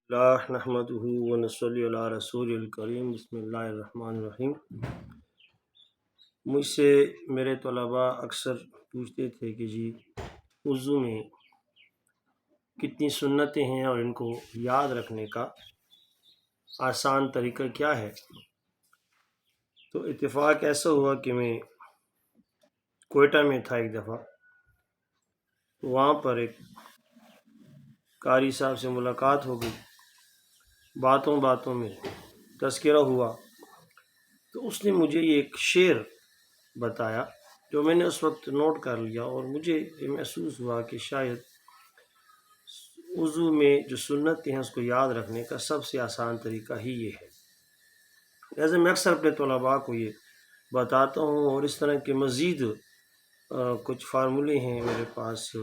اللہ نحمدہ ونصلی علی رسول الکریم بسم اللہ الرحمن الرحیم۔ مجھ سے میرے طلباء اکثر پوچھتے تھے کہ جی وضو میں کتنی سنتیں ہیں اور ان کو یاد رکھنے کا آسان طریقہ کیا ہے۔ تو اتفاق ایسا ہوا کہ میں کوئٹہ میں تھا ایک دفعہ، تو وہاں پر ایک قاری صاحب سے ملاقات ہو گئی، باتوں باتوں میں تذکرہ ہوا، تو اس نے مجھے یہ ایک شعر بتایا جو میں نے اس وقت نوٹ کر لیا، اور مجھے یہ محسوس ہوا کہ شاید وضو میں جو سنتیں ہیں اس کو یاد رکھنے کا سب سے آسان طریقہ ہی یہ ہے۔ لہٰذا میں اکثر اپنے طلباء کو یہ بتاتا ہوں، اور اس طرح کے مزید کچھ فارمولے ہیں میرے پاس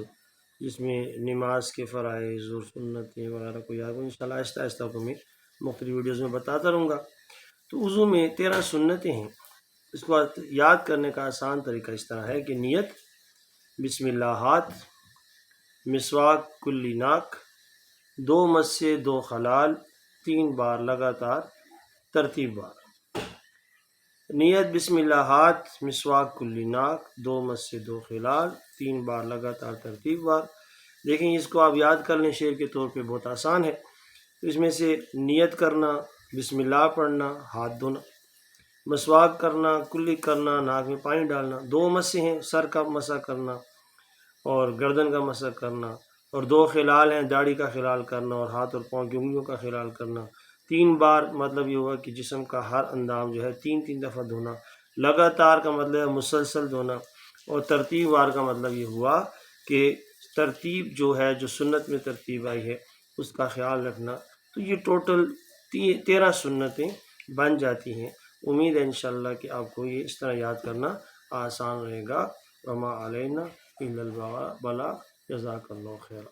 جس میں نماز کے فرائض اور سنتیں وغیرہ کو یاد کروں۔ انشاءاللہ آہستہ آہستہ کو میں مختلف ویڈیوز میں بتاتا رہوں گا۔ تو وضو میں 13 سنتیں ہیں، اس کو یاد کرنے کا آسان طریقہ اس طرح ہے کہ نیت، بسم اللہ ہاتھ، مسواک کلی ناک، 2 مسے 2 خلال 3 بار لگاتار ترتیب بار۔ نیت بسم اللہ ہاتھ، مسواک کلی ناک، 2 مسے 2 خلال 3 بار لگاتار ترتیب بار۔ دیکھیں اس کو آپ یاد کر لیں، شعر کے طور پہ بہت آسان ہے۔ اس میں سے نیت کرنا، بسم اللہ پڑھنا، ہاتھ دھونا، مسواک کرنا، کلی کرنا، ناک میں پانی ڈالنا، 2 مسے ہیں، سر کا مسح کرنا اور گردن کا مسح کرنا، اور 2 خلال ہیں، داڑھی کا خلال کرنا اور ہاتھ اور پاؤں کی انگلیوں کا خلال کرنا۔ 3 بار مطلب یہ ہوا کہ جسم کا ہر اندام جو ہے 3 دفعہ دھونا۔ لگاتار کا مطلب ہے مسلسل دھونا، اور ترتیب وار کا مطلب یہ ہوا کہ ترتیب جو ہے، جو سنت میں ترتیب آئی ہے اس کا خیال رکھنا۔ تو یہ ٹوٹل 13 سنتیں بن جاتی ہیں۔ امید ہے انشاءاللہ کہ آپ کو یہ اس طرح یاد کرنا آسان رہے گا۔ وما علینا الا البلاغ، جزاک اللہ خیر۔